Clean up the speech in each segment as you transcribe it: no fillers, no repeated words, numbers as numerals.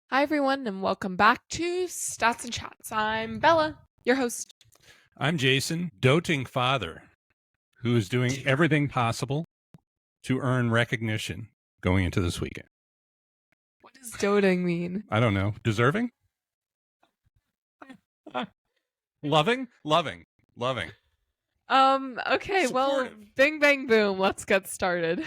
Hi, everyone, and welcome back to Stats and Chats. I'm Bella, your host. I'm Jason, doting father, who is doing everything possible to earn recognition going into this weekend. What does doting mean? I don't know. Deserving? Loving? Loving. Okay, well, Supportive. bing, bang, boom. Let's get started.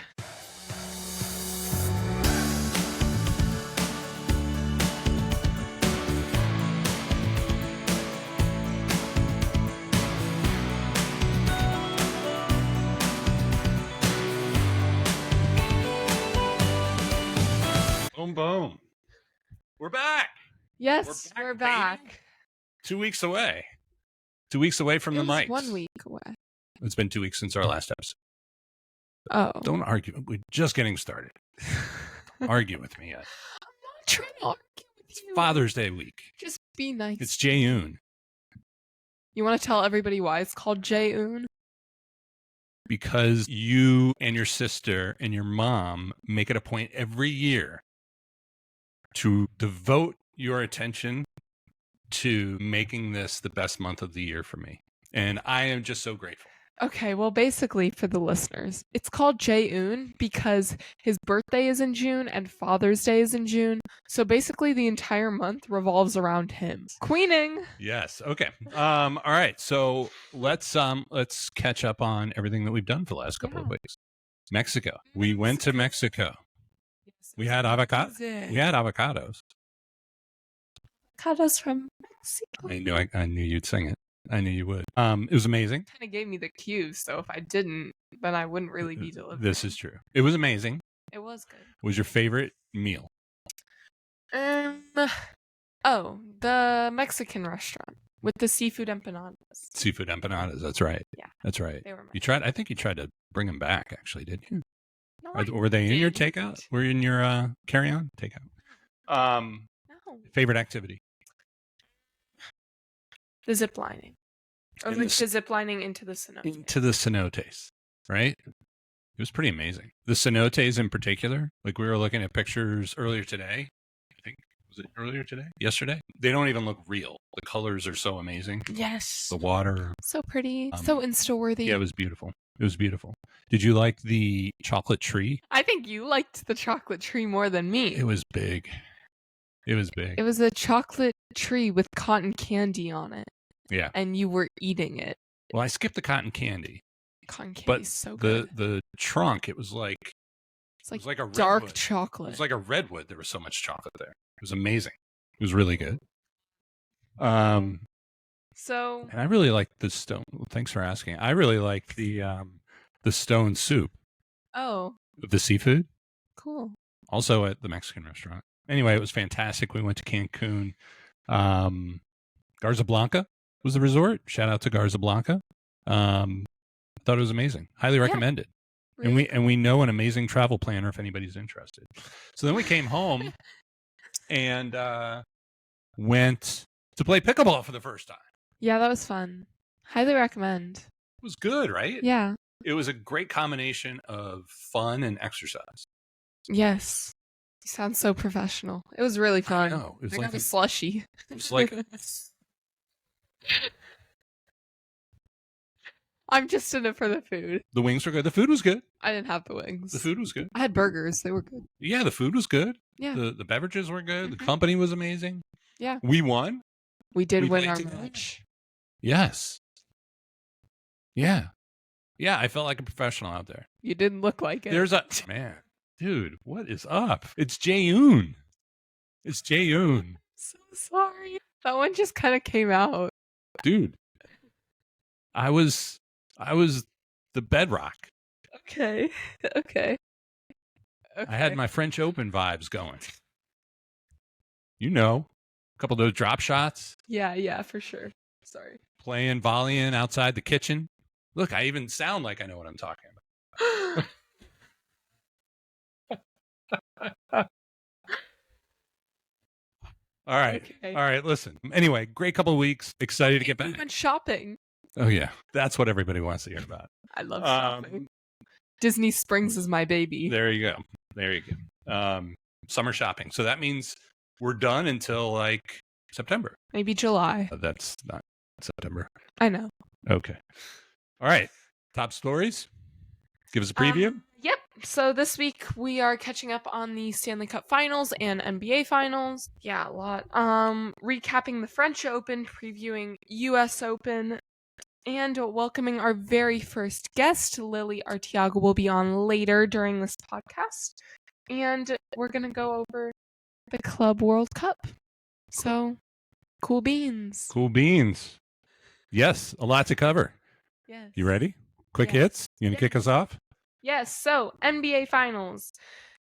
Boom, boom. We're back. Yes, We're we're back, back. 2 weeks away. 2 weeks away from the mics. 1 week away. It's been 2 weeks since our last episode. Oh. Don't argue. We're just getting started. Don't argue with me yet. I'm not trying to argue with It's you. Father's Day week. Just be nice. It's Jayoon. You want to tell everybody why it's called Jayoon? Because you and your sister and your mom make it a point every year to devote your attention to making this the best month of the year for me. And I am just so grateful. Okay, well, basically, for the listeners, it's called Jayoon because his birthday is in June and Father's Day is in June. So basically, the entire month revolves around him. Queening. Yes. Okay. All right. So let's catch up on everything that we've done for the last couple of weeks. Mexico. We went to Mexico. Yes, We had avocado. amazing. We had avocados. Avocados from Mexico. I knew you'd sing it. I knew you would. It was amazing. Kind of gave me the cue, so if I didn't, then I wouldn't really be delivering. This is true. It was amazing. It was good. What was your favorite meal? The Mexican restaurant with the seafood empanadas. Seafood empanadas. That's right. Yeah. That's right. They were You tried. I think you tried to bring them back. Actually, didn't you? No, Were they in your didn't. takeout? Were in your carry-on takeout? No. Favorite activity? The zip lining. Or And the the zip lining into the cenote. Into the cenotes, right? It was pretty amazing. The cenotes in particular, like we were looking at pictures earlier today. I think, was it earlier today? Yesterday? They don't even look real. The colors are so amazing. Yes. The water. So pretty. So Insta-worthy. Yeah, it was beautiful. It was beautiful. Did you like the chocolate tree? I think you liked the chocolate tree more than me. It was big. It was big. It was a chocolate tree with cotton candy on it. Yeah. And you were eating it. Well, I skipped the cotton candy. Cotton candy But is so good. the trunk, it was like It's like a dark redwood. chocolate. It was like a redwood. There was so much chocolate there. It was amazing. It was really good. So And I really liked the stone. Thanks for asking. I really liked the stone soup. Oh, The seafood. cool. Also at the Mexican restaurant. Anyway, it was fantastic. We went to Cancun. Garza Blanca was the resort. Shout out to Garza Blanca. I thought it was amazing. Highly recommend it. Really? And we know an amazing travel planner if anybody's interested. So then we came home and went to play pickleball for the first time. Yeah, that was fun. Highly recommend. It was good, right? Yeah. It was a great combination of fun and exercise. Yes. You sound so professional. It was really fun. I know. It was I like got a slushy. it was like I'm just in it for the food. the wings were good. The food was good. I didn't have the wings. The food was good. I had burgers. They were good. Yeah, the food was good. Yeah. The beverages were good. Mhm. The company was amazing. Yeah. We won. We did We win played our together. match. Yes. Yeah. Yeah, I felt like a professional out there. You didn't look like it. There's a man, dude. What is up? It's Jayoon. It's Jayoon, So sorry. That one just kind of came out. dude. I was the bedrock. Okay. Okay. I had my French Open vibes going. You know, a couple of those drop shots, Yeah, for sure. Sorry. playing, volleying outside the kitchen. Look, I even sound like I know what I'm talking about. All right. Okay. All right. Listen. Anyway, great couple of weeks. Excited to get We back. went shopping. Oh, yeah. That's what everybody wants to hear about. I love shopping. Disney Springs is my baby. There you go. There you go. Summer shopping. So that means we're done until like September. Maybe July. That's not September. I know. Okay. All right. Top stories. Give us a preview. Yep. So this week we are catching up on the Stanley Cup Finals and NBA Finals. Yeah, a lot. Recapping the French Open, previewing US Open, and welcoming our very first guest. Lily Artiaga will be on later during this podcast. And we're going to go over the Club World Cup. So, cool beans. Cool beans. Yes, a lot to cover. Yes. You ready? Quick hits? You going to kick us off? Yes, so NBA Finals.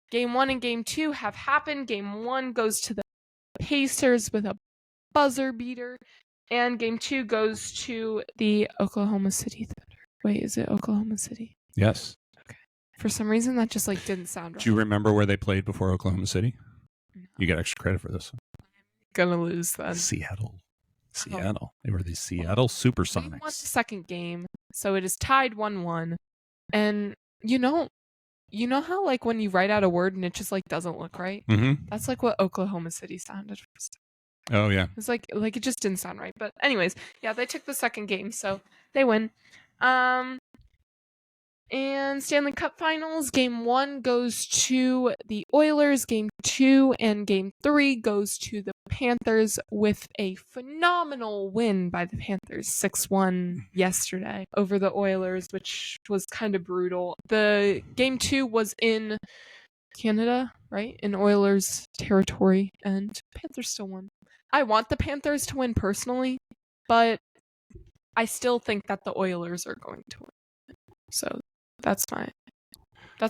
Game 1 and Game 2 have happened. Game 1 goes to the Pacers with a buzzer beater. And Game 2 goes to the Oklahoma City Thunder. Wait, is it Oklahoma City? Yes. Okay. For some reason, that just like didn't sound right. Do you remember where they played before Oklahoma City? No. You get extra credit for this one. Gonna lose then. Seattle. They were the Seattle Supersonics. They won the second game, so it is tied 1-1. And you know how like when you write out a word and it just like doesn't look right? Mm-hmm. That's like what Oklahoma City sounded first. Oh yeah. It's like it just didn't sound right. But anyways, yeah, they took the second game, so they win. And Stanley Cup Finals, Game 1 goes to the Oilers, Game 2 and Game 3 goes to the Panthers with a phenomenal win by the Panthers, 6-1 yesterday over the Oilers, which was kind of brutal. The Game 2 was in Canada, right? In Oilers territory, and Panthers still won. I want the Panthers to win personally, but I still think that the Oilers are going to win. So that's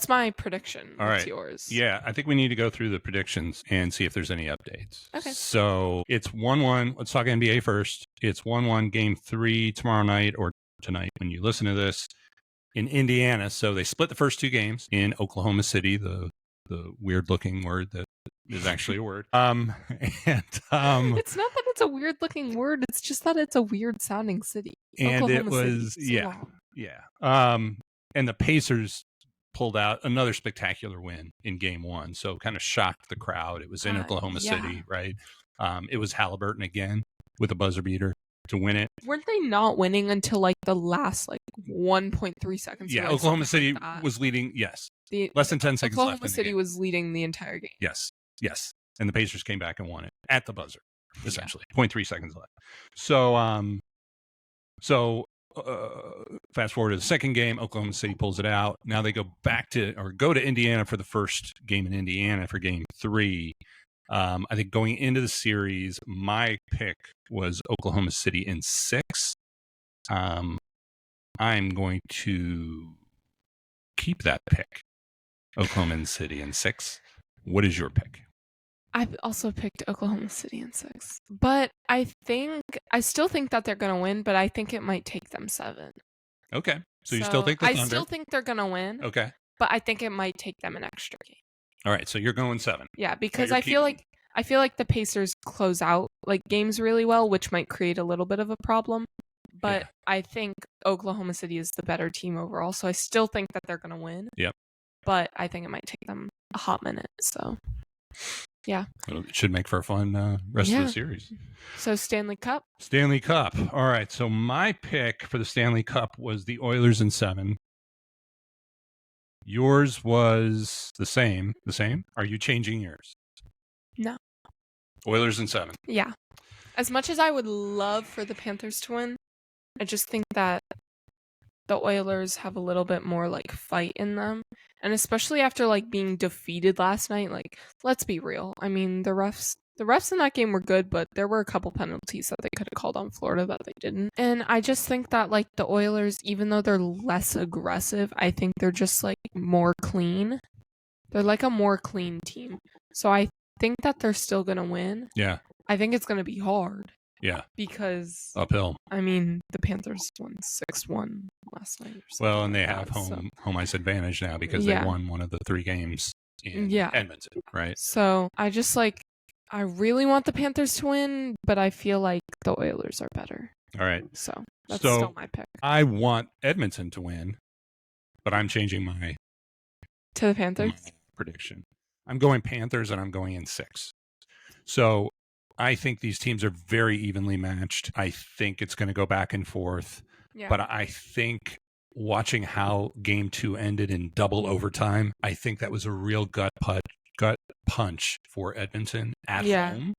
my prediction. All What's right. yours? Yeah, I think we need to go through the predictions and see if there's any updates. Okay. So it's 1-1. Let's talk NBA first. It's 1-1 Game 3 tomorrow night or tonight when you listen to this in Indiana. So they split the first two games in Oklahoma City, the weird-looking word that is actually a word. It's not that it's a weird-looking word. It's just that it's a weird-sounding city. And Oklahoma it was, City. yeah. And the Pacers pulled out another spectacular win in Game 1. So kind of shocked the crowd. It was in Oklahoma City, right? It was Halliburton again with a buzzer beater to win it. Weren't they not winning until like the last 1.3 seconds? Yeah, Oklahoma City was leading. Yes. Less than 10 seconds left. Oklahoma City was leading the entire game. Yes. And the Pacers came back and won it at the buzzer, essentially. 0.3 seconds left. So fast forward to the second game, Oklahoma City pulls it out. Now they go to Indiana for the first game in Indiana for Game 3. I think going into the series, my pick was Oklahoma City in 6. I'm going to keep that pick, Oklahoma City in 6. What is your pick? I've also picked Oklahoma City in 6. But I still think that they're going to win, but I think it might take them 7. Okay. So you still think the Thunder? I still think they're going to win. Okay. But I think it might take them an extra game. All right. So you're going 7. Yeah, because I feel like the Pacers close out games really well, which might create a little bit of a problem. But I think Oklahoma City is the better team overall, so I still think that they're going to win. Yep. But I think it might take them a hot minute, so yeah. It should make for a fun rest of the series. So Stanley Cup. All right. So my pick for the Stanley Cup was the Oilers in 7. Yours was the same. Are you changing yours? No. Oilers in 7. Yeah. As much as I would love for the Panthers to win, I just think that the Oilers have a little bit more fight in them. And especially after being defeated last night, let's be real. I mean, the refs in that game were good, but there were a couple penalties that they could have called on Florida that they didn't. And I just think that the Oilers, even though they're less aggressive, I think they're just more clean. They're a more clean team. So I think that they're still going to win. Yeah. I think it's going to be hard. Yeah. Because uphill. I mean, the Panthers won 6-1 last night. Well, and they have home ice advantage now because they won one of the 3 games in Edmonton, right? So I just I really want the Panthers to win, but I feel like the Oilers are better. All right. So that's still my pick. I want Edmonton to win, but I'm changing to the Panthers prediction. I'm going Panthers and I'm going in 6. So I think these teams are very evenly matched. I think it's going to go back and forth. Yeah. But I think watching how game 2 ended in double overtime, I think that was a real gut punch for Edmonton at home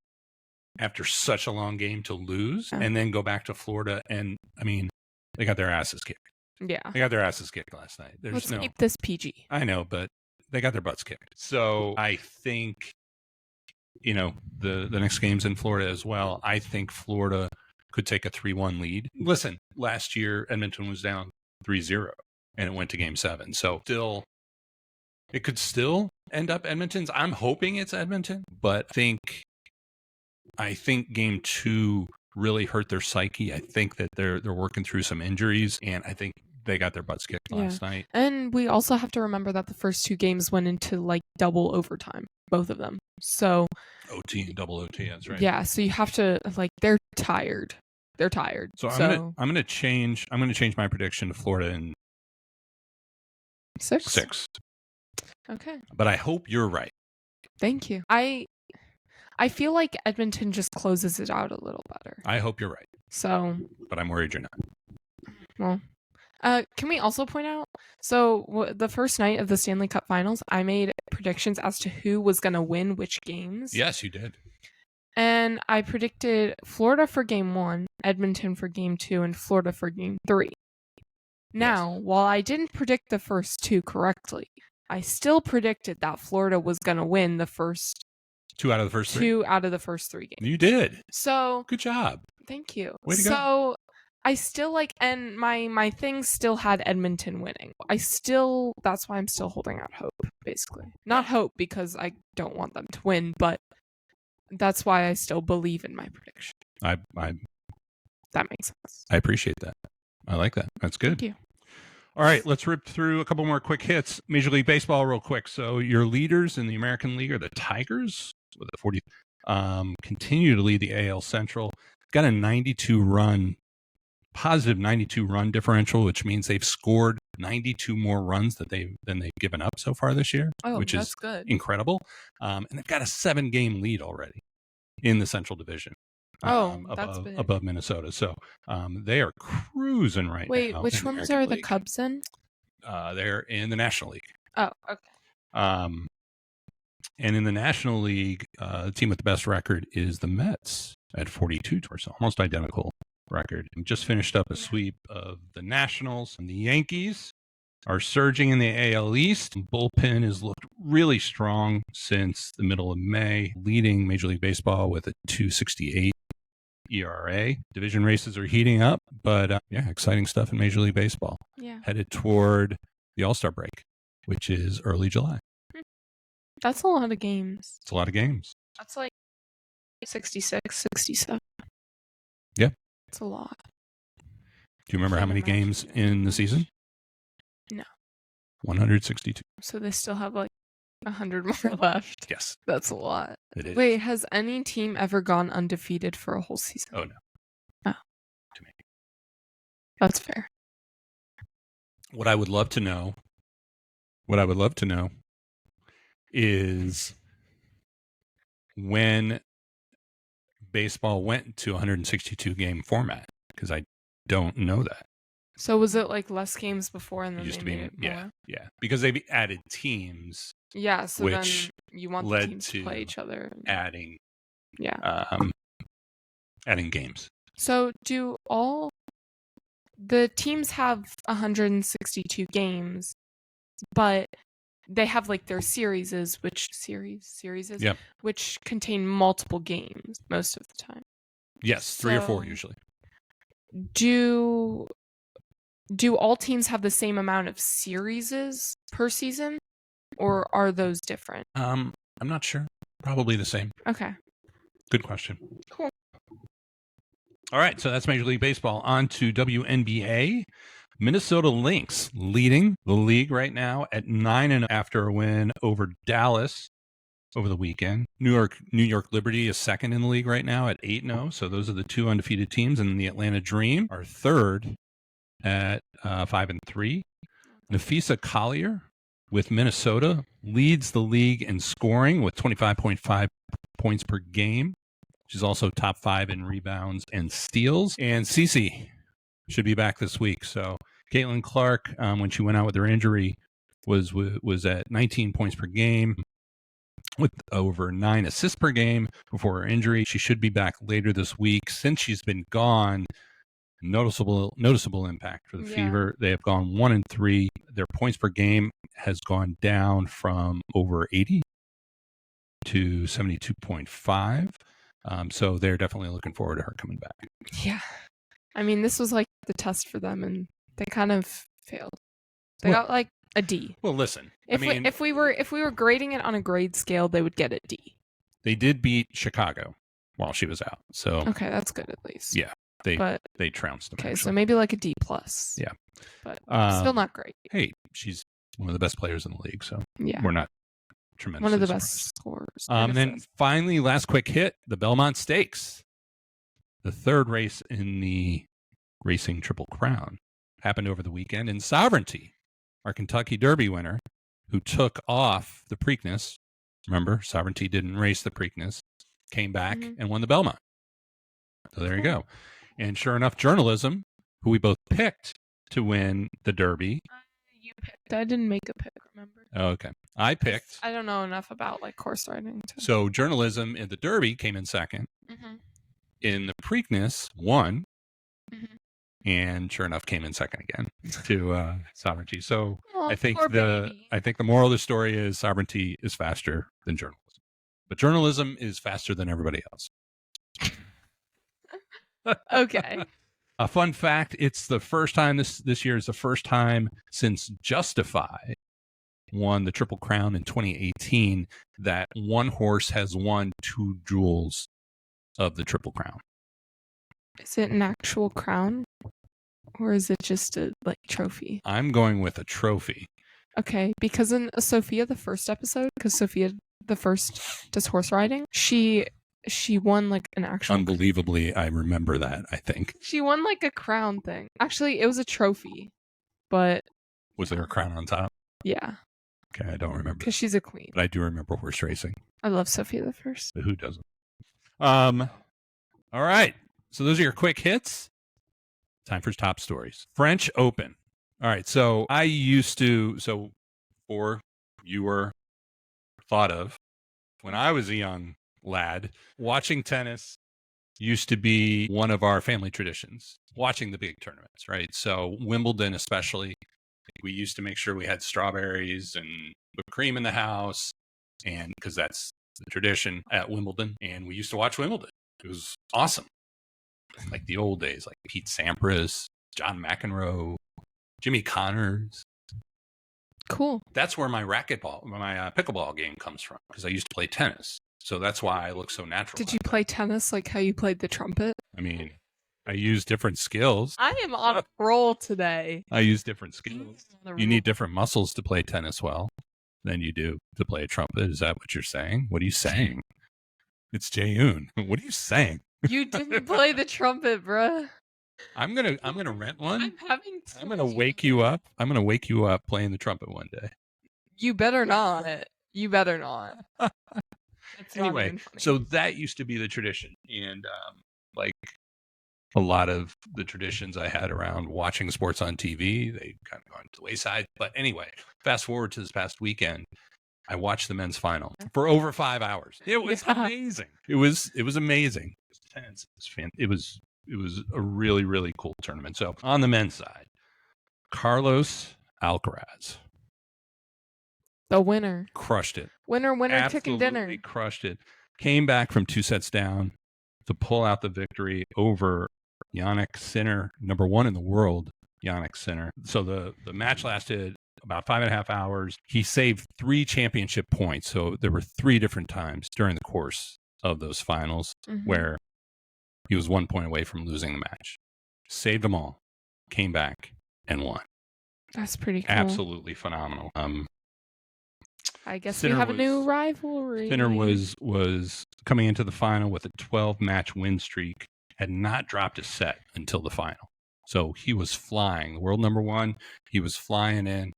after such a long game to lose and then go back to Florida. And I mean, they got their asses kicked. Yeah. They got their asses kicked last night. Let's keep this PG. I know, but they got their butts kicked. So I think, the next game's in Florida as well. I think Florida could take a 3-1 lead. Listen, last year Edmonton was down 3-0 and it went to game 7. So it could still end up Edmonton's. I'm hoping it's Edmonton, but I think game 2 really hurt their psyche. I think that they're working through some injuries, and I think they got their butts kicked last night. And we also have to remember that the first 2 games went into like double overtime, both of them. So OT and double OT, that's right. Yeah, so you have to they're tired. They're tired. So I'm gonna change my prediction to Florida in 6. Okay. But I hope you're right. Thank you. I feel like Edmonton just closes it out a little better. I hope you're right. So, but I'm worried you're not. Well, can we also point out, so the first night of the Stanley Cup Finals, I made predictions as to who was going to win which games. Yes, you did. And I predicted Florida for game 1, Edmonton for game 2, and Florida for game 3. Now, while I didn't predict the first 2 correctly, I still predicted that Florida was going to win the first 2 out of the first 3. 2 out of the first 3 games. You did. So good job. Thank you. Way to go. So I still and my thing still had Edmonton winning. That's why I'm still holding out hope, basically. Not hope because I don't want them to win, but that's why I still believe in my prediction. That makes sense. I appreciate that. I like that. That's good. Thank you. All right, let's rip through a couple more quick hits. Major League Baseball real quick. So your leaders in the American League are the Tigers with a 40, continue to lead the AL Central. Got a positive 92 run differential, which means they've scored 92 more runs than they've given up so far this year, which is good. Incredible. And they've got a 7-game lead already in the Central Division. Above Minnesota. So they are cruising right now. Wait, which ones are the Cubs in? They're in the National League. Oh, okay. And in the National League, the team with the best record is the Mets at 42, so almost identical record. We just finished up a sweep of the Nationals, and the Yankees are surging in the AL East. Bullpen has looked really strong since the middle of May, leading Major League Baseball with a 2.68 ERA. Division races are heating up, but exciting stuff in Major League Baseball. Yeah. Headed toward the All-Star break, which is early July. That's a lot of games. It's a lot of games. That's like 66, 67. Yeah. It's a lot. Do you remember how many games in the season? No. 162. So they still have 100 more left. Yes. That's a lot. It is. Wait, has any team ever gone undefeated for a whole season? Oh, no. Oh. To me. That's fair. What I would love to know is when baseball went to 162 game format, because I don't know that. So was it less games before and then used they to be made it more? Yeah, because they've added teams. Yeah, so which then you want the teams to play each other. Adding games. So do all the teams have 162 games, but they have their series, which contain multiple games most of the time. Yes, 3 or 4 usually. Do all teams have the same amount of series per season, or are those different? I'm not sure. Probably the same. Okay. Good question. Cool. All right, so that's Major League Baseball. On to WNBA. Minnesota Lynx leading the league right now at 9-0 after a win over Dallas over the weekend. New York Liberty is second in the league right now at 8-0. So those are the 2 undefeated teams. And the Atlanta Dream are third at 5-3. Nafisa Collier with Minnesota leads the league in scoring with 25.5 points per game. She's also top 5 in rebounds and steals. And Cece should be back this week. So Caitlin Clark, when she went out with her injury, was at 19 points per game with over 9 assists per game before her injury. She should be back later this week. Since she's been gone, noticeable impact for the Fever. They have gone 1-3. Their points per game has gone down from over 80 to 72.5. So they're definitely looking forward to her coming back. Yeah. I mean, this was like the test for them, and they kind of failed. They got like a D. Well, listen. If we were grading it on a grade scale, they would get a D. They did beat Chicago while she was out. So okay, that's good at least. Yeah. They trounced them. Okay, actually. so maybe like a D plus. Yeah. But still not great. Hey, she's one of the best players in the league, so yeah, we're not tremendously one of the surprised. best scorers. And then finally, last quick hit, the Belmont Stakes. The third race in the Racing Triple Crown happened over the weekend, and Sovereignty, our Kentucky Derby winner, who took off the Preakness. Remember, Sovereignty didn't race the Preakness, came back and won the Belmont. So there you go. And sure enough, Journalism, who we both picked to win the Derby. You picked. I didn't make a pick, remember? Okay. I picked. I don't know enough about like horse riding. So Journalism in the Derby came in second. Mm-hmm. In the Preakness, won. Mm-hmm. And sure enough, came in second again to Sovereignty. So I think the moral of the story is Sovereignty is faster than Journalism, but Journalism is faster than everybody else. Okay. A fun fact: it's the first time this year is the first time since Justify won the Triple Crown in 2018 that one horse has won 2 jewels of the Triple Crown. Is it an actual crown? Or is it just a like trophy? I'm going with a trophy. Okay, because in Sophia, the first episode, because Sophia the first does horse riding, she won like an actual. Unbelievably, I remember that. I think she won like a crown thing. Actually, it was a trophy, but was there a crown on top? Yeah. Okay, I don't remember because she's a queen. But I do remember horse racing. I love Sophia the First. But who doesn't? All right. So those are your quick hits. Time for top stories. French Open. All right. So I used to, or you were thought of when I was a young lad, watching tennis used to be one of our family traditions, watching the big tournaments, right? So Wimbledon, especially, we used to make sure we had strawberries and whipped cream in the house, and because that's the tradition at Wimbledon. And we used to watch Wimbledon. It was awesome. Like the old days, like Pete Sampras, John McEnroe, Jimmy Connors. Cool. That's where my pickleball game comes from, because I used to play tennis. So that's why I look so natural. Did you play tennis like how you played the trumpet? I mean, I use different skills. I am on a roll today. I use different skills. You need different muscles to play tennis well than you do to play a trumpet. Is that what you're saying? What are you saying? It's Jayoon. What are you saying? You didn't play the trumpet, bruh. I'm gonna rent one. I'm gonna wake you up. I'm gonna wake you up playing the trumpet one day. You better not. You better not. Anyway, so that used to be the tradition, and like a lot of the traditions I had around watching sports on TV, they kind of gone to the wayside. But anyway, fast forward to this past weekend. I watched the men's final for over 5 hours. It was amazing. It was amazing. It was tense. It was a really, really cool tournament. So on the men's side, Carlos Alcaraz, the winner, crushed it. Winner, Absolutely chicken dinner. Crushed it. Came back from 2 sets down to pull out the victory over Jannik Sinner, number 1 in the world, Jannik Sinner. So the match lasted about 5.5 hours. He saved 3 championship points. So there were 3 different times during the course of those finals where he was 1 point away from losing the match. Saved them all. Came back and won. That's pretty cool. Absolutely phenomenal. I guess we have a new rivalry. Sinner was coming into the final with a 12-match win streak, had not dropped a set until the final. So he was flying. The world number 1, he was flying in,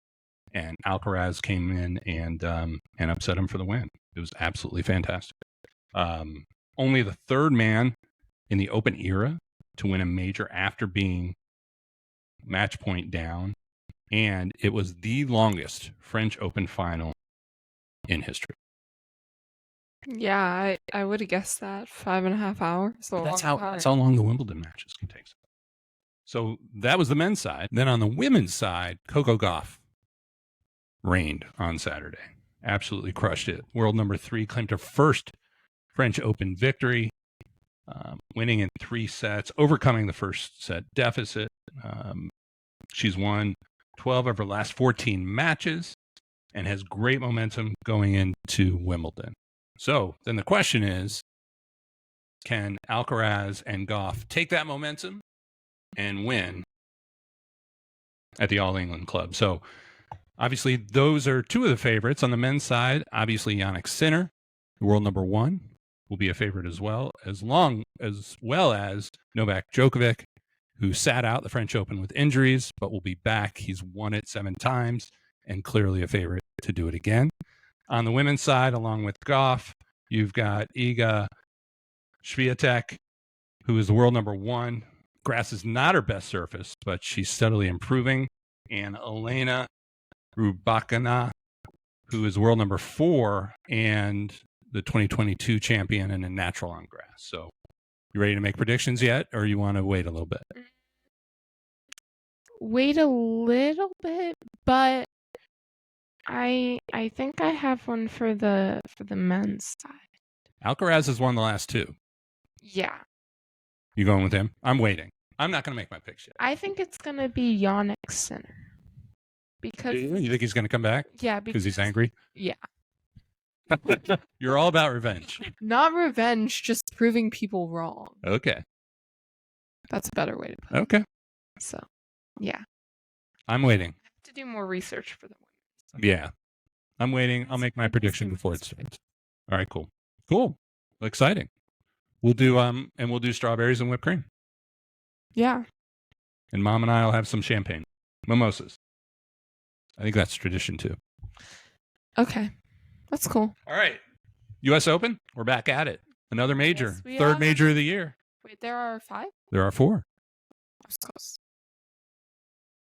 and Alcaraz came in and upset him for the win. It was absolutely fantastic. Only the third man in the Open era to win a major after being match point down, and it was the longest French Open final in history. Yeah, I would have guessed that 5.5 hours. That's how long the Wimbledon matches can take. So that was the men's side. Then on the women's side, Coco Gauff reigned on Saturday. Absolutely crushed it. World number 3 claimed her first French Open victory, winning in 3 sets, overcoming the first set deficit. She's won 12 of her last 14 matches and has great momentum going into Wimbledon. So then the question is, can Alcaraz and Gauff take that momentum and win at the All England Club? So obviously those are two of the favorites. On the men's side, obviously Jannik Sinner, the world number 1, will be a favorite as well as Novak Djokovic, who sat out the French Open with injuries, but will be back. He's won it 7 times and clearly a favorite to do it again. On the women's side, along with Gauff, you've got Iga Swiatek, who is the world number 1. Grass is not her best surface, but she's steadily improving. And Elena Rybakina, who is world number 4 and the 2022 champion and a natural on grass. So you ready to make predictions yet, or you want to wait a little bit? Wait a little bit, but I think I have one for the men's side. Alcaraz has won the last 2. Yeah. You going with him? I'm waiting. I'm not going to make my picks yet. I think it's going to be Jannik Sinner. Because you think he's going to come back? Yeah, because he's angry? Yeah. You're all about revenge. Not revenge, just proving people wrong. Okay. That's a better way to put it. Okay. So, yeah. I'm waiting. I have to do more research for the women. Yeah. I'm waiting. I'll make my prediction before it starts. All right, cool. Cool. Exciting. We'll do strawberries and whipped cream. Yeah. And Mom and I'll have some champagne. Mimosas. I think that's tradition too. Okay. That's cool. All right. US Open, we're back at it. Another major. Yes, Third major of the year. Wait, there are 5? There are 4. That's close.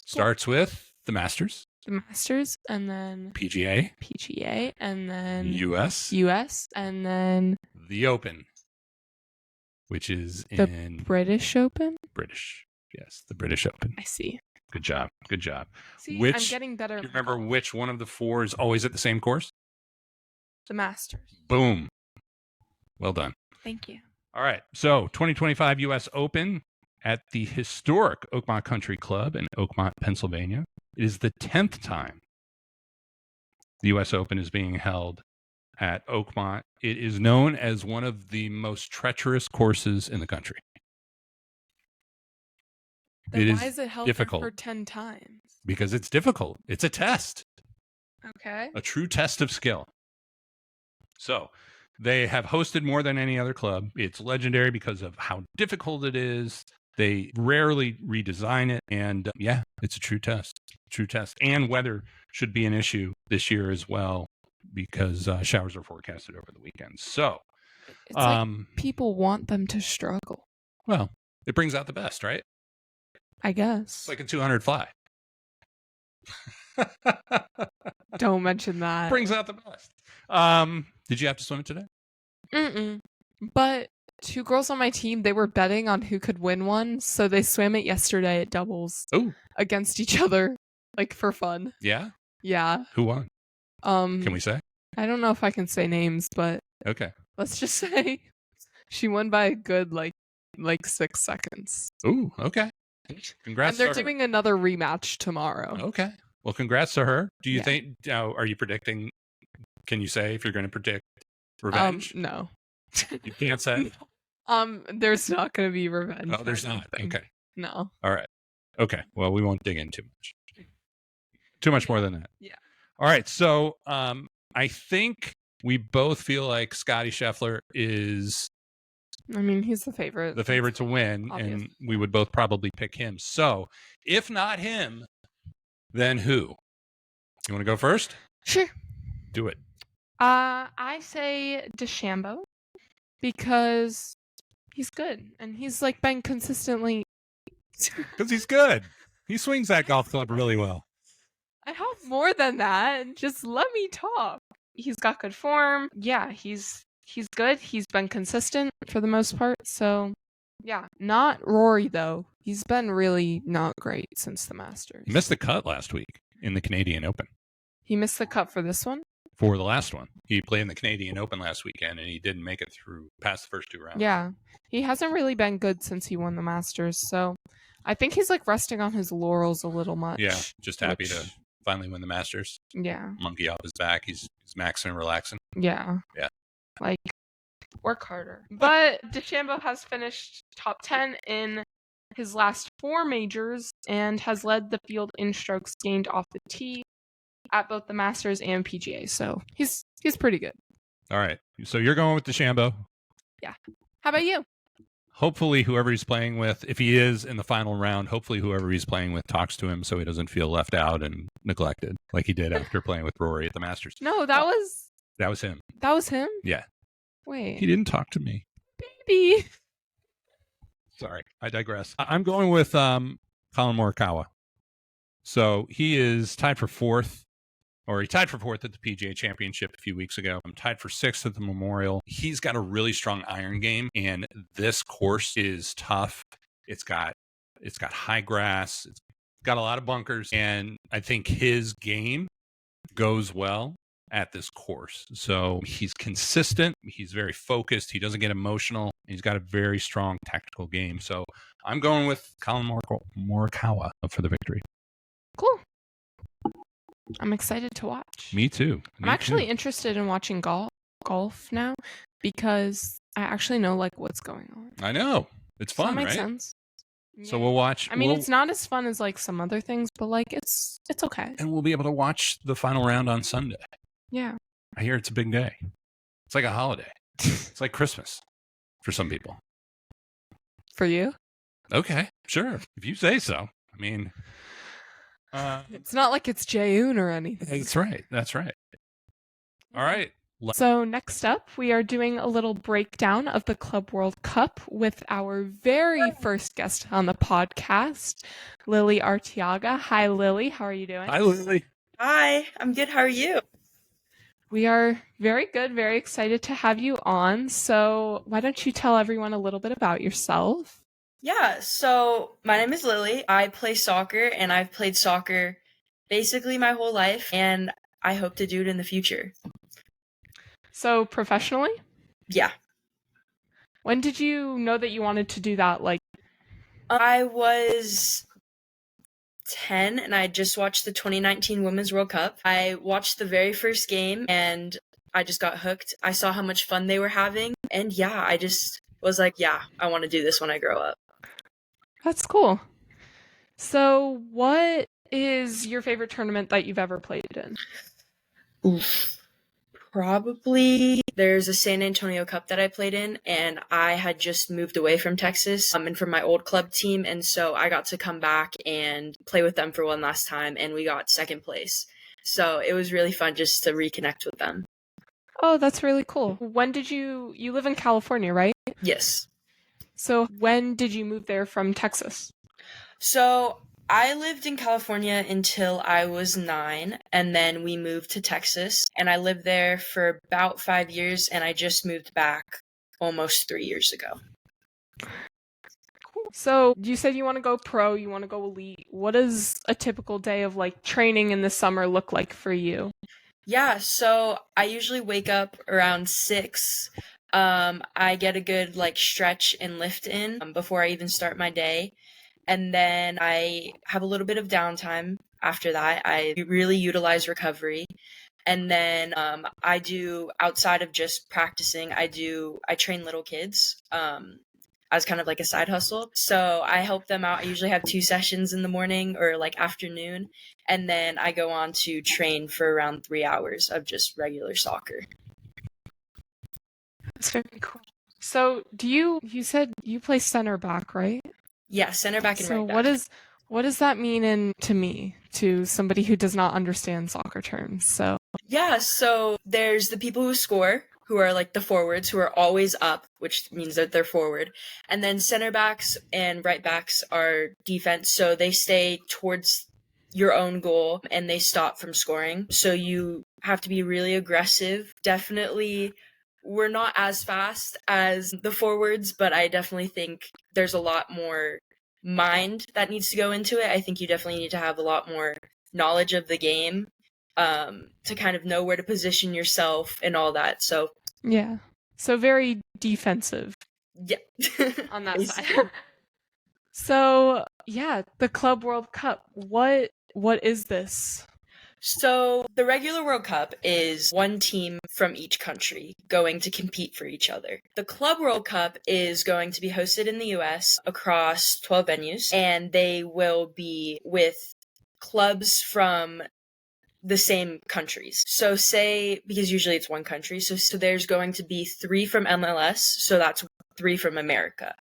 Starts with the Masters. The Masters, and then PGA, and then US, and then the Open, which is the in British Open. British. Yes, the British Open. I see. Good job. Good job. See, I'm getting better. Do you remember which one of the 4 is always at the same course? The Masters. Boom. Well done. Thank you. All right. So 2025 US Open at the historic Oakmont Country Club in Oakmont, Pennsylvania. It is the 10th time the US Open is being held at Oakmont. It is known as one of the most treacherous courses in the country. Then why is it held difficult for 10 times? Because it's difficult. It's a test. Okay. A true test of skill. So they have hosted more than any other club. It's legendary because of how difficult it is. They rarely redesign it. And yeah, it's a true test. True test. And weather should be an issue this year as well because showers are forecasted over the weekend. So it's like people want them to struggle. Well, it brings out the best, right? I guess. It's like a 200 fly. Don't mention that. Brings out the best. Did you have to swim it today? Mm-mm. But 2 girls on my team, they were betting on who could win one, so they swam it yesterday at doubles. Ooh. Against each other, like for fun. Yeah? Yeah. Who won? Can we say? I don't know if I can say names, but okay. Let's just say she won by a good like 6 seconds. Ooh, okay. Congrats. And they're doing another rematch tomorrow. Okay. Well, congrats to her. Do you think? Are you predicting? Can you say if you're going to predict revenge? No. You can't say. There's not going to be revenge. Oh, there's not. Okay. No. All right. Okay. Well, we won't dig in too much. Too much more than that. Yeah. All right. So, I think we both feel like Scottie Scheffler is. I mean, he's the favorite. The favorite to win, obviously. And we would both probably pick him. So, if not him, then who? You want to go first? Sure. Do it. I say DeChambeau. Because he's good. And he's like been consistently. Because he's good. He swings that golf club really well. I have more than that. Just let me talk. He's got good form. Yeah, he's good. He's been consistent for the most part. So, yeah. Not Rory, though. He's been really not great since the Masters. He missed the cut last week in the Canadian Open. He missed the cut for this one? For the last one. He played in the Canadian Open last weekend, and he didn't make it through past the first 2 rounds. Yeah. He hasn't really been good since he won the Masters. So, I think he's like resting on his laurels a little much. Yeah, just happy to finally win the Masters. Yeah. Monkey off his back. He's maxing and relaxing. Yeah. Yeah. Like, work harder. But DeChambeau has finished top 10 in his last 4 majors and has led the field in strokes gained off the tee at both the Masters and PGA. So he's pretty good. All right. So you're going with DeChambeau. Yeah. How about you? Hopefully whoever he's playing with, if he is in the final round, hopefully whoever he's playing with talks to him so he doesn't feel left out and neglected like he did after playing with Rory at the Masters. No, that was him. That was him? Yeah. Wait. He didn't talk to me. Baby. Sorry, I digress. I'm going with Colin Morikawa. So he is tied for 4th, or he tied for 4th at the PGA Championship a few weeks ago. I'm tied for 6th at the Memorial. He's got a really strong iron game, and this course is tough. It's got high grass. It's got a lot of bunkers, and I think his game goes well at this course. So he's consistent. He's very focused. He doesn't get emotional. He's got a very strong tactical game. So I'm going with Colin Morikawa for the victory. Cool. I'm excited to watch. Me too. I'm actually interested in watching golf now because I actually know like what's going on. I know. It's fun, so that makes right? sense. So we'll watch. I mean, it's not as fun as like some other things, but like it's okay. And we'll be able to watch the final round on Sunday. Yeah. I hear it's a big day. It's like a holiday. It's like Christmas for some people. For you? Okay, sure. If you say so. I mean, it's not like it's Jaeun or anything. That's right. That's right. All right. So next up, we are doing a little breakdown of the Club World Cup with our very first guest on the podcast, Lily Arteaga. Hi, Lily. How are you doing? Hi, Lily. Hi, I'm good. How are you? We are very good, very excited to have you on. So why don't you tell everyone a little bit about yourself? Yeah, so my name is Lily. I play soccer, and I've played soccer basically my whole life, and I hope to do it in the future. So professionally? Yeah. When did you know that you wanted to do that? Like, I was 10 and I just watched the 2019 Women's World Cup. I watched the very first game and I just got hooked. I saw how much fun they were having, and yeah, I just was like, yeah, I want to do this when I grow up. That's cool. So what is your favorite tournament that you've ever played in? Oof. Probably there's a San Antonio Cup that I played in, and I had just moved away from Texas and from my old club team, and so I got to come back and play with them for one last time, and we got second place. So it was really fun just to reconnect with them. Oh, that's really cool. When did you live in California, right? Yes. So when did you move there from Texas? So I lived in California until I was 9, and then we moved to Texas, and I lived there for about 5 years, and I just moved back almost 3 years ago. Cool. So you said you want to go pro, you want to go elite. What does a typical day of like training in the summer look like for you? Yeah, so I usually wake up around 6. I get a good like stretch and lift in before I even start my day. And then I have a little bit of downtime after that. I really utilize recovery. And then I do, outside of just practicing, I train little kids as kind of like a side hustle. So I help them out. I usually have 2 sessions in the morning or like afternoon. And then I go on to train for around 3 hours of just regular soccer. That's very cool. So you said you play center back, right? Yeah, center back and right back. So what does that mean to somebody who does not understand soccer terms? So yeah, so there's the people who score, who are like the forwards, who are always up, which means that they're forward. And then center backs and right backs are defense, so they stay towards your own goal and they stop from scoring. So you have to be really aggressive. Definitely, we're not as fast as the forwards, but I definitely think there's a lot more mind that needs to go into it. I think you definitely need to have a lot more knowledge of the game to kind of know where to position yourself and all that. So Yeah. So very defensive yeah, on that side. So yeah, the Club World Cup. What is this? So the regular World Cup is one team from each country going to compete for each other. The Club World Cup is going to be hosted in the US across 12 venues, and they will be with clubs from the same countries. So say, because usually it's one country, so there's going to be 3 from MLS, so that's 3 from America.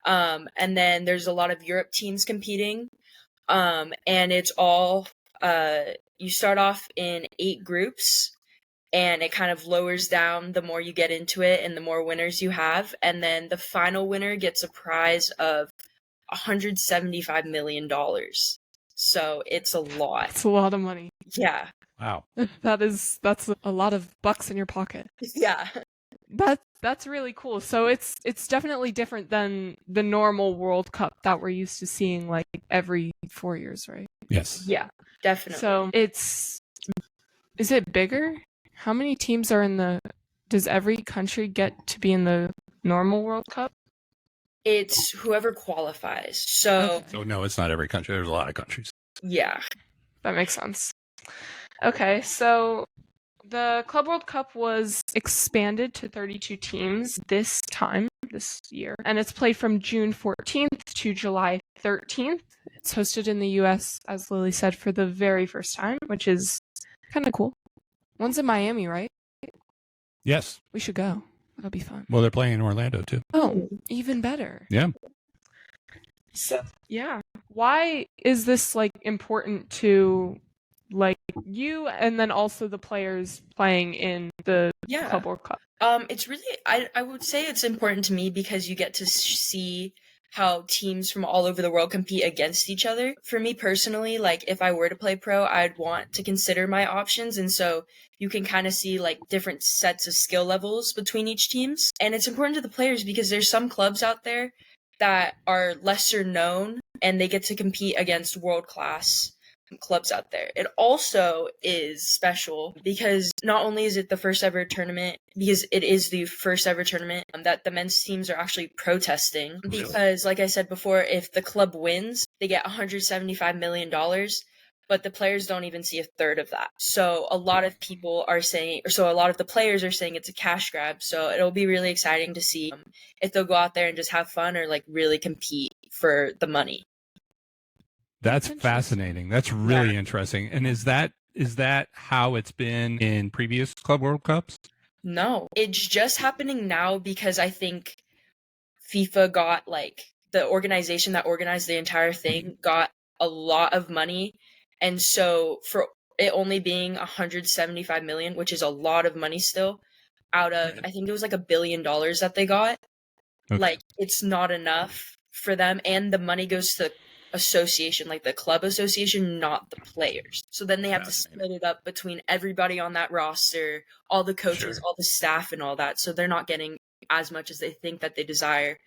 And then there's a lot of Europe teams competing, and it's all you start off in 8 groups, and it kind of lowers down the more you get into it and the more winners you have. And then the final winner gets a prize of $175 million. So it's a lot. It's a lot of money. Yeah. Wow. That's a lot of bucks in your pocket. Yeah. That's really cool. So it's definitely different than the normal World Cup that we're used to seeing like every 4 years, right? Yes. Yeah, definitely. So is it bigger? How many teams are in does every country get to be in the normal World Cup? It's whoever qualifies. So So no, it's not every country. There's a lot of countries. yeah. That makes sense. Okay, so the Club World Cup was expanded to 32 teams this year, and it's played from June 14th to July 13th. It's hosted in the US, as Lily said, for the very first time, which is kind of cool. One's in Miami, right? Yes. We should go. That'll be fun. Well, they're playing in Orlando too. Oh, even better. Yeah. So, yeah. Why is this like important to like you and then also the players playing in the Club World Cup? It's really I would say it's important to me because you get to see how teams from all over the world compete against each other. For me personally, like if I were to play pro, I'd want to consider my options, and so you can kind of see like different sets of skill levels between each teams. And it's important to the players because there's some clubs out there that are lesser known and they get to compete against world-class clubs out there. It also is special because not only is it the first ever tournament, because it is the first ever tournament that the men's teams are actually protesting. Because like I said before, if the club wins, they get $175 million, but the players don't even see a third of that. So a lot of people are saying, so a lot of the players are saying it's a cash grab. So it'll be really exciting to see if they'll go out there and just have fun or like really compete for the money. That's fascinating. That's really interesting. And is that how it's been in previous Club World Cups? No, it's just happening now because I think FIFA got like the organization that organized the entire thing got a lot of money. And so for it only being 175 million, which is a lot of money still, out of I think it was like $1 billion that they got. Okay. Like it's not enough for them, and the money goes to the association, like the club association, not the players. So then they have to split it up between everybody on that roster, all the coaches, all the staff and all that. So they're not getting as much as they think that they desire.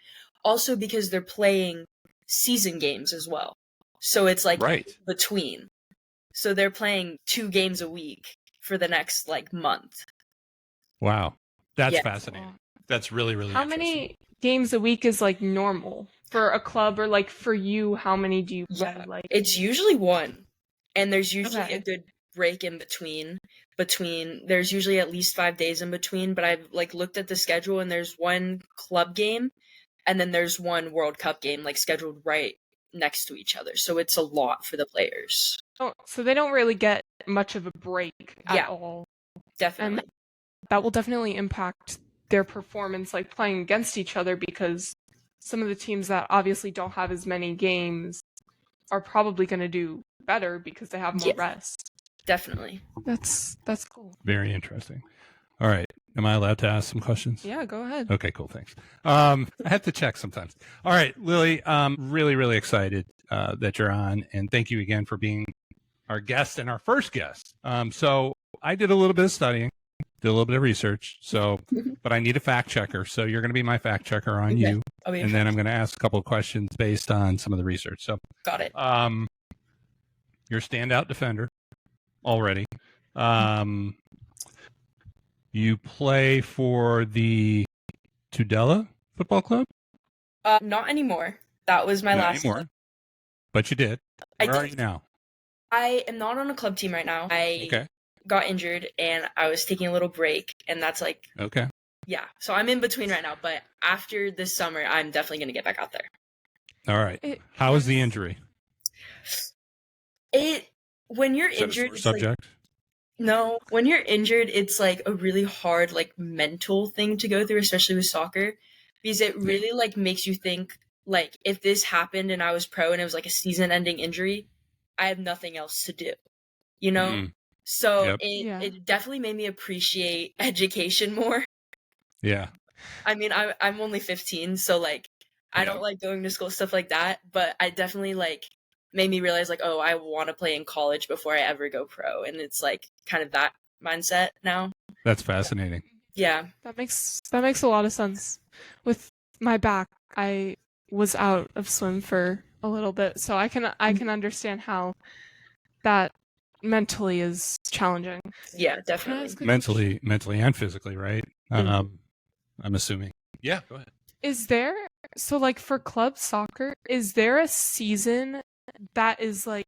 Also because they're playing season games as well. So it's like between. So they're playing 2 games a week for the next like month. Wow. That's fascinating. That's really, really How many games a week is like normal for a club, or like for you, how many do you play? Like it's usually 1. And there's usually a good break in between. There's usually at least 5 days in between, but I've like looked at the schedule and there's 1 club game and then there's 1 World Cup game like scheduled right next to each other. So it's a lot for the players. Oh, so they don't really get much of a break at all. Definitely. And that will definitely impact their performance like playing against each other, because some of the teams that obviously don't have as many games are probably going to do better because they have more rest. Definitely. That's cool. Very interesting. All right. Am I allowed to ask some questions? Yeah, go ahead. Okay, cool. Thanks. I have to check sometimes. All right, Lily, really, really excited that you're on. And thank you again for being our guest and our first guest. So I did a little bit of studying, did a little bit of research. So, but I need a fact checker. So you're going to be my fact checker on you. And then I'm going to ask a couple of questions based on some of the research. So, got it. You're a standout defender already. You play for the Tudela Football Club? Not anymore. That was my last anymore. club. But you did. I Where are did. you now? I am not on a club team right now. I got injured and I was taking a little break, and that's like Okay. yeah. So I'm in between right now, but after this summer, I'm definitely gonna get back out there. All right. How was the injury? When you're Is that injured, a sore it's like, subject? no, when you're injured, it's like a really hard like mental thing to go through, especially with soccer, because it really like makes you think like if this happened and I was pro and it was like a season-ending injury, I have nothing else to do, you know? Mhm. So Yep. it definitely made me appreciate education more. Yeah. I mean, I'm only 15, so like I don't like going to school, stuff like that, but I definitely like made me realize like, oh, I want to play in college before I ever go pro, and it's like kind of that mindset now. That's fascinating. Yeah. That makes a lot of sense. With my back, I was out of swim for a little bit, so I can understand how that mentally is challenging. Yeah, definitely. Mentally and physically, right? I'm assuming. Yeah, go ahead. Is there, so like for club soccer, is there a season that is like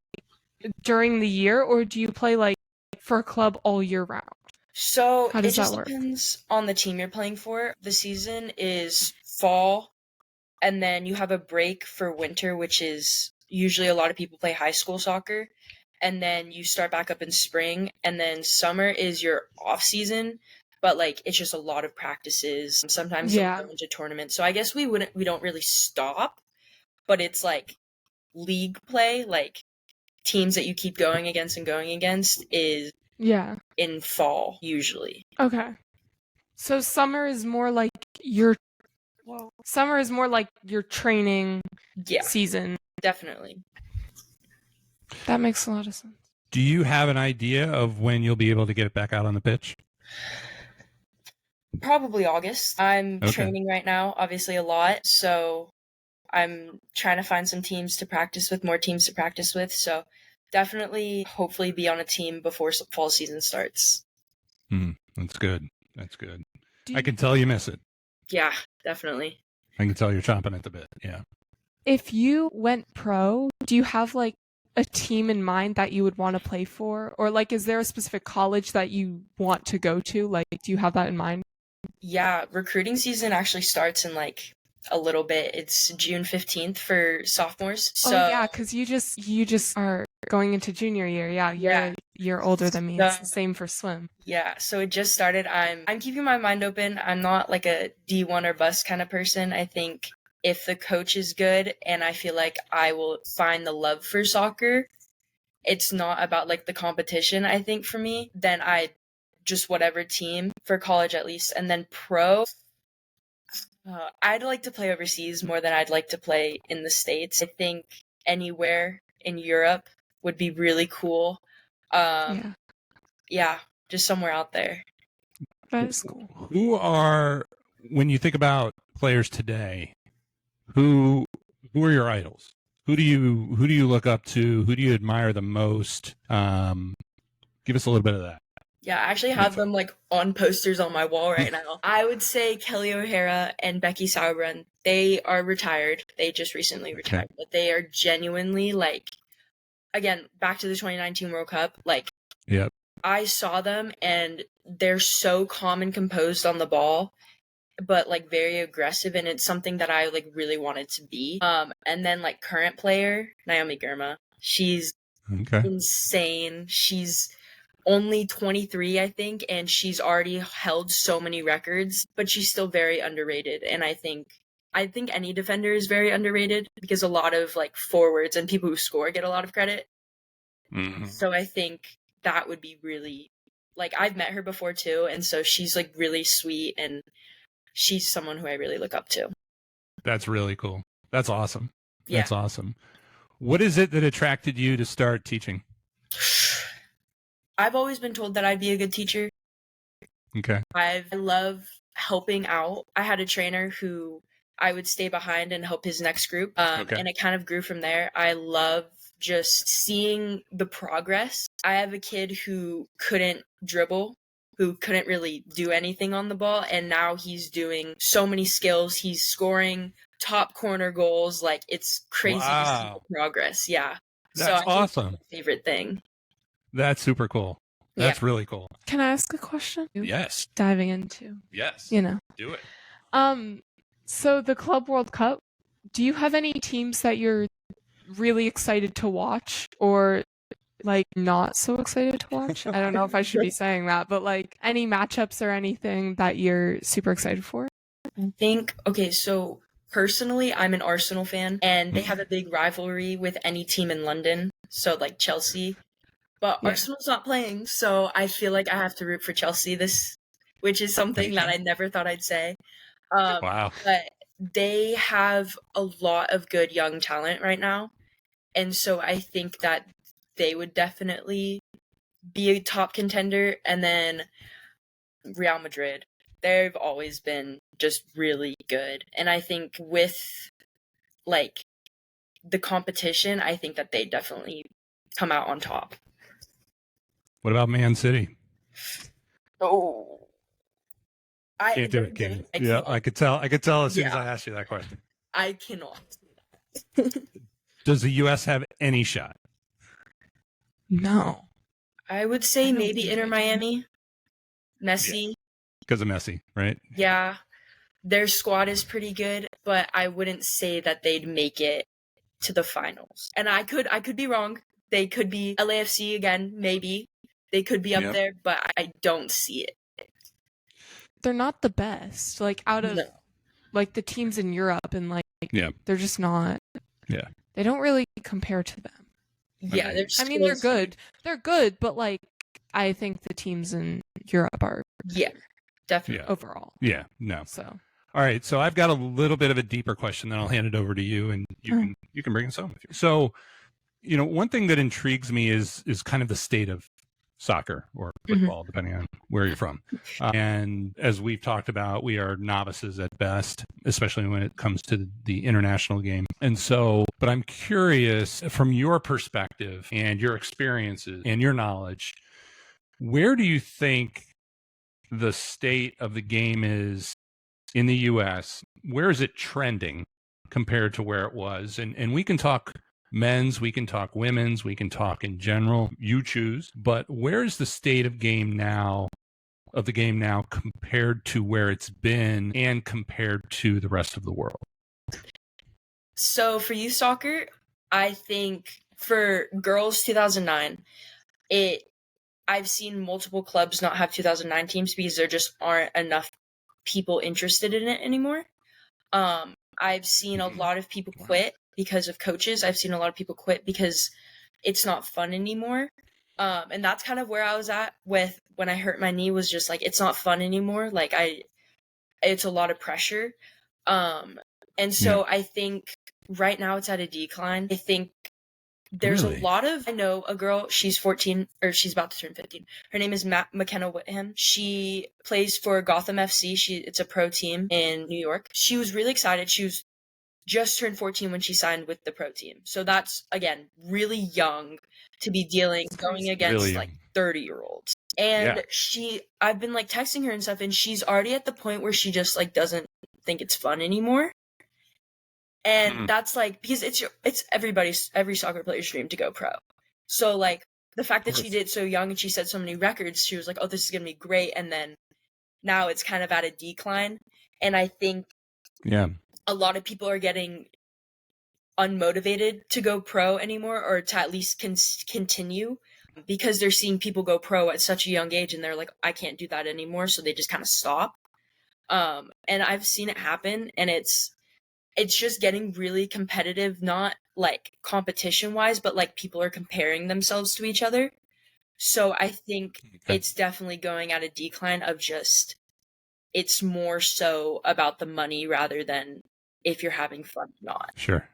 during the year, or do you play like for a club all year round? So How it does just that work? depends on the team you're playing for. The season is fall, and then you have a break for winter, which is usually a lot of people play high school soccer. And then you start back up in spring, and then summer is your off season, but like it's just a lot of practices. Sometimes you'll go into tournaments. So I guess we don't really stop, but it's like league play, like teams that you keep going against and going against is in fall usually. Okay. So summer is more like your training season. Definitely. That makes a lot of sense. Do you have an idea of when you'll be able to get back out on the pitch? Probably August. I'm training right now, obviously a lot, so I'm trying to find some teams to practice with, more teams to practice with, so definitely hopefully be on a team before fall season starts. That's good. That's good. I can tell you miss it. Yeah, definitely. I can tell you're chomping at the bit. Yeah. If you went pro, do you have like a team in mind that you would want to play for? Or like, is there a specific college that you want to go to? Like, do you have that in mind? Yeah, recruiting season actually starts in like a little bit. It's June 15th for sophomores. So yeah, because you just are going into junior year. Yeah, you're older than me. It's the same for swim. Yeah, so it just started. I'm keeping my mind open. I'm not like a D1 or bust kind of person. I think if the coach is good and I feel like I will find the love for soccer, it's not about like the competition, I think for me, then I just whatever team for college at least. And then pro, I'd like to play overseas more than I'd like to play in the States. I think anywhere in Europe would be really cool. Yeah, just somewhere out there. That is cool. When you think about players today, who are your idols? Who do you look up to? Who do you admire the most? Give us a little bit of that. Yeah, I actually have them like on posters on my wall right now. I would say Kelly O'Hara and Becky Sauerbrunn. They are retired. They just recently retired, but they are genuinely like, again, back to the 2019 World Cup. Like, I saw them and they're so calm and composed on the ball, but like very aggressive, and it's something that I like really wanted to be. And then like current player Naomi Girma, she's insane. She's only 23, I think, and she's already held so many records, but she's still very underrated. And I think any defender is very underrated because a lot of like forwards and people who score get a lot of credit. So I think that would be really like I've met her before too, and so she's like really sweet, and she's someone who I really look up to. That's really cool. That's awesome. Yeah. That's awesome. What is it that attracted you to start teaching? I've always been told that I'd be a good teacher. Okay. I love helping out. I had a trainer who I would stay behind and help his next group. Okay. And it kind of grew from there. I love just seeing the progress. I have a kid who couldn't dribble, who couldn't really do anything on the ball, and now he's doing so many skills. He's scoring top corner goals. Like, it's crazy to see Wow. the progress. Yeah. That's so I think awesome. that's my favorite thing. That's super cool. That's really cool. Can I ask a question? Yes. Diving into, Yes. you know. Do it. So the Club World Cup, do you have any teams that you're really excited to watch or like not so excited to watch? I don't know if I should be saying that, but like any matchups or anything that you're super excited for? I think, okay, so personally, I'm an Arsenal fan, and they have a big rivalry with any team in London, so like Chelsea. But Yeah. Arsenal's not playing, so I feel like I have to root for Chelsea which is something that I never thought I'd say. Wow. But they have a lot of good young talent right now, and so I think that they would definitely be a top contender. And then Real Madrid, they've always been just really good, and I think with like the competition, I think that they definitely come out on top. What about Man City? Oh, Can't do it, can you? Yeah, I could tell. I could tell as soon as I asked you that question. I cannot. Does the U.S. have any shot? No. I would say maybe Inter Miami, Messi. Because of Messi, right? Yeah, their squad is pretty good, but I wouldn't say that they'd make it to the finals. And I could be wrong. They could be LAFC again, maybe. They could be up there, but I don't see it. They're not the best. Like out of like the teams in Europe and like they're just not. Yeah. They don't really compare to them. Yeah, they're good. They're good, but like I think the teams in Europe are definitely overall. Yeah, no. So all right, so I've got a little bit of a deeper question, then I'll hand it over to you, and you can bring us home. So, you know, one thing that intrigues me is kind of the state of soccer or football, depending on where you're from. And as we've talked about, we are novices at best, especially when it comes to the international game. And so, but I'm curious from your perspective and your experiences and your knowledge, where do you think the state of the game is in the U.S.? Where is it trending compared to where it was? And we can talk men's, we can talk women's, we can talk in general, you choose, but where is the state of the game now compared to where it's been and compared to the rest of the world? So for youth soccer, I think for girls 2009, I've seen multiple clubs not have 2009 teams because there just aren't enough people interested in it anymore. I've seen a lot of people quit because of coaches. I've seen a lot of people quit because it's not fun anymore. And that's kind of where I was at with when I hurt my knee, was just like, it's not fun anymore. Like it's a lot of pressure. And so I think right now it's at a decline. I think there's a lot of, I know a girl, she's 14, or she's about to turn 15. Her name is McKenna Whitham. She plays for Gotham FC. It's a pro team in New York. She was really excited. She was just turned 14 when she signed with the pro team. So that's, again, really young to be going against like 30-year-olds. And I've been like texting her and stuff, and she's already at the point where she just like doesn't think it's fun anymore. And that's like, because it's every soccer player's dream to go pro. So like the fact that she did so young and she set so many records, she was like, oh, this is going to be great. And then now it's kind of at a decline. And I think a lot of people are getting unmotivated to go pro anymore, or to at least continue, because they're seeing people go pro at such a young age and they're like, I can't do that anymore. So they just kind of stop. And I've seen it happen, and it's just getting really competitive, not like competition wise, but like people are comparing themselves to each other. So I think Okay. it's definitely going at a decline of just, it's more so about the money rather than if you're having fun or not. Sure.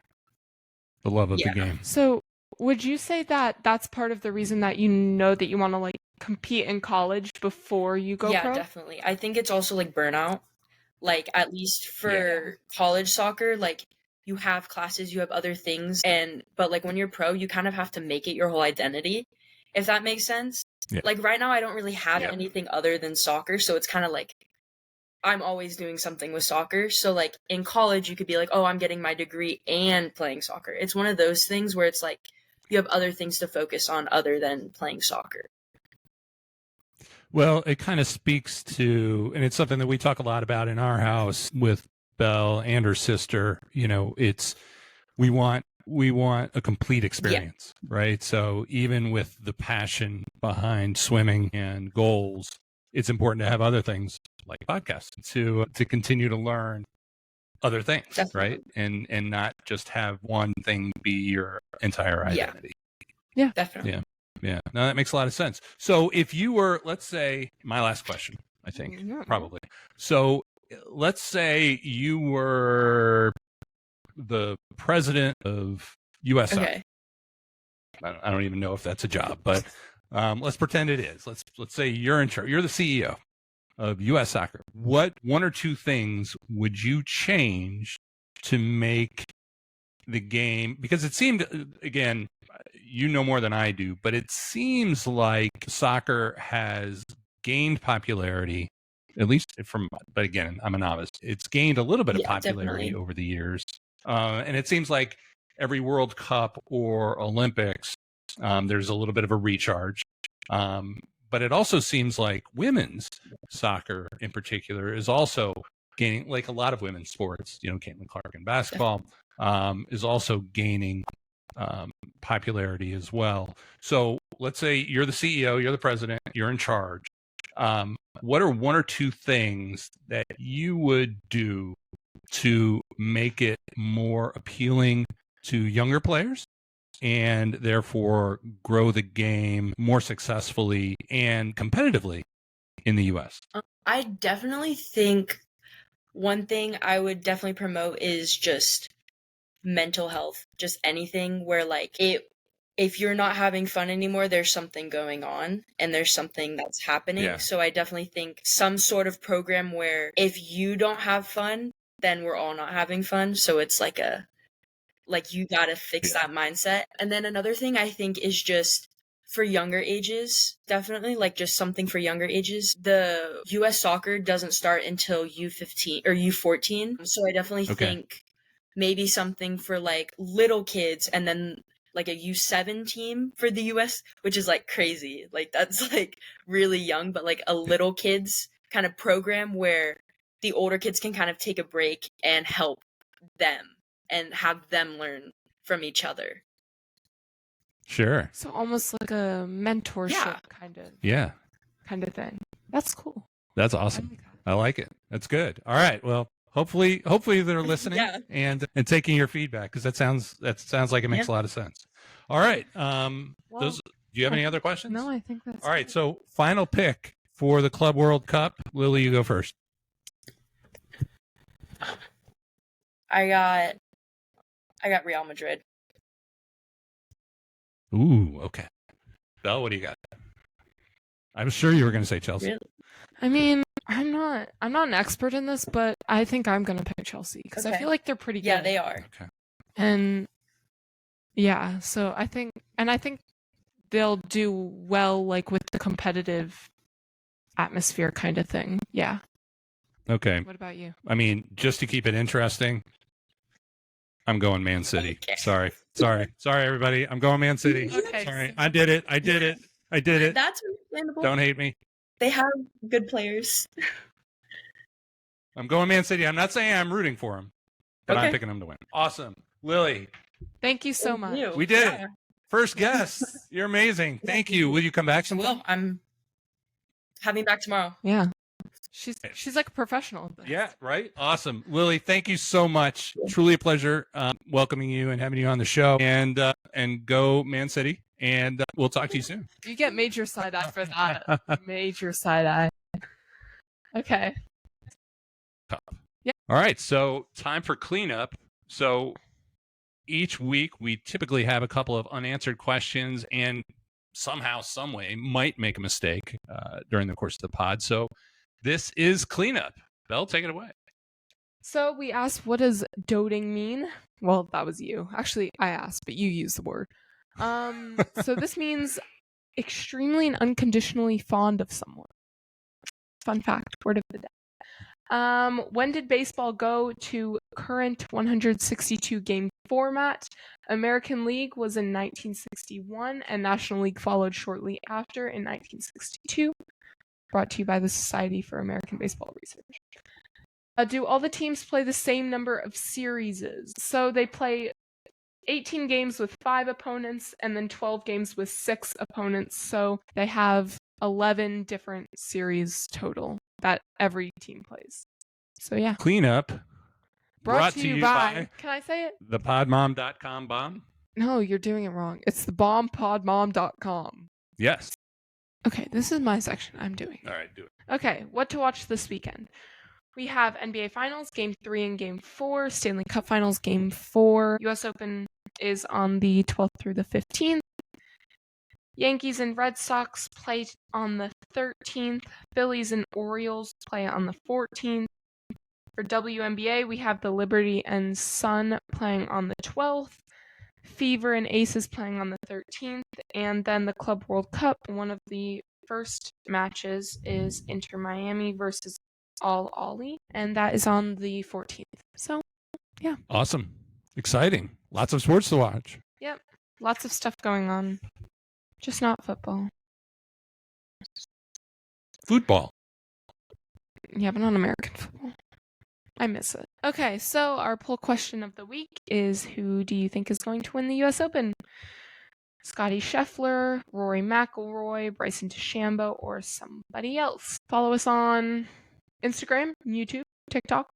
The love of the Yeah. game. So, would you say that that's part of the reason that you know that you want to like compete in college before you go Yeah, pro? definitely. I think it's also like burnout. Like at least for college soccer, like you have classes, you have other things, but like when you're pro, you kind of have to make it your whole identity, if that makes sense. Yeah. Like right now I don't really have Yeah. anything other than soccer, so it's kind of like I'm always doing something with soccer. So like in college you could be like, "Oh, I'm getting my degree and playing soccer." It's one of those things where it's like you have other things to focus on other than playing soccer. Well, it kind of speaks to, and it's something that we talk a lot about in our house with Belle and her sister. You know, it's we want a complete experience, right? So even with the passion behind swimming and goals, it's important to have other things like podcasts to continue to learn other things, Definitely. right? And not just have one thing be your entire identity. Definitely. Yeah. No, that makes a lot of sense. So if you were, let's say, my last question, I think, Yeah. probably. So let's say you were the president of U.S. Soccer. Okay. I don't even know if that's a job, but let's pretend it is. Let's say you're in charge. You're the CEO of U.S. Soccer. What one or two things would you change to make the game? Because it seemed, again, you know more than I do, but it seems like soccer has gained popularity, at least but again, I'm a novice. It's gained a little bit of popularity Definitely. over the years. And it seems like every World Cup or Olympics, there's a little bit of a recharge. But it also seems like women's soccer in particular is also gaining, like a lot of women's sports, you know, Caitlin Clark in basketball, is also gaining popularity as well. So let's say you're the CEO, you're the president, you're in charge. What are one or two things that you would do to make it more appealing to younger players and therefore grow the game more successfully and competitively in the U.S.? I definitely think one thing I would definitely promote is just mental health, just anything where like if you're not having fun anymore, there's something going on and there's something that's happening. Yeah. So I definitely think some sort of program where if you don't have fun, then we're all not having fun. So it's like you got to fix that mindset. And then another thing I think is just for younger ages, definitely like just something for younger ages. The US soccer doesn't start until U15 or U14. So I definitely think maybe something for like little kids and then like a U7 team for the US, which is like crazy. Like that's like really young, but like a little kids kind of program where the older kids can kind of take a break and help them and have them learn from each other. Sure. So almost like a mentorship kind of thing. That's cool. That's awesome. I like it. That's good. All right. Well, hopefully they're listening and taking your feedback, because that sounds like it makes a lot of sense. All right. Do you have any other questions? No, I think that's all right. So final pick for the Club World Cup. Lily, you go first. I got Real Madrid. Ooh, okay. Belle, what do you got? I'm sure you were going to say Chelsea. Really? I mean, I'm not an expert in this, but I think I'm gonna pick Chelsea because I feel like they're pretty good. Yeah, they are. Okay. And yeah, so I think they'll do well, like with the competitive atmosphere kind of thing. Yeah. Okay. What about you? I mean, just to keep it interesting, I'm going Man City. Okay. Sorry, everybody. I'm going Man City. Okay. Sorry. I did it. That's understandable. Don't hate me. They have good players. I'm going Man City. I'm not saying I'm rooting for them, but I'm picking them to win. Awesome. Lily. Thank you so much. We did it. First guest. You're amazing. Thank you. Will you come back sometime? Well, I'm having back tomorrow. Yeah. She's like a professional at this. Yeah, right? Awesome. Lily, thank you so much. Truly a pleasure welcoming you and having you on the show. And go Man City. And we'll talk to you soon. You get major side eye for that. Major side eye. Okay. Yeah. All right. So time for cleanup. So each week we typically have a couple of unanswered questions and somehow, some way might make a mistake during the course of the pod. So this is cleanup. Belle, take it away. So we asked, what does doting mean? Well, that was you. Actually, I asked, but you used the word. So this means extremely and unconditionally fond of someone. Fun fact, word of the day. When did baseball go to current 162 game format? American League was in 1961, and National League followed shortly after in 1962. Brought to you by the Society for American Baseball Research. Do all the teams play the same number of series? So they play 18 games with 5 opponents and then 12 games with 6 opponents. So they have 11 different series total that every team plays. So yeah. Cleanup. Brought to you by, can I say it? Thepodmom.com bomb. No, you're doing it wrong. It's the bombpodmom.com. Yes. Okay, this is my section. I'm doing it. All right, do it. Okay, what to watch this weekend? We have NBA Finals, Game 3 and Game 4, Stanley Cup Finals, Game 4. US Open is on the 12th through the 15th. Yankees and Red Sox play on the 13th. Phillies and Orioles play on the 14th. For WNBA, we have the Liberty and Sun playing on the 12th. Fever and Aces playing on the 13th. And then the Club World Cup, one of the first matches is Inter Miami versus All Ollie, and that is on the 14th. So, yeah. Awesome. Exciting. Lots of sports to watch. Yep. Lots of stuff going on. Just not football. Football. Yeah, but not American football. I miss it. Okay, so our poll question of the week is, who do you think is going to win the US Open? Scotty Scheffler, Rory McIlroy, Bryson DeChambeau, or somebody else? Follow us on Instagram, YouTube, TikTok.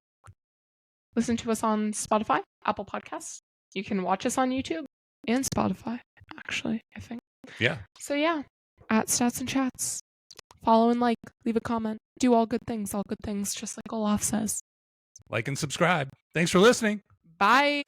Listen to us on Spotify, Apple Podcasts. You can watch us on YouTube and Spotify, actually, I think. Yeah. So yeah, at Stats and Chats. Follow and like, leave a comment. Do all good things, just like Olaf says. Like and subscribe. Thanks for listening. Bye.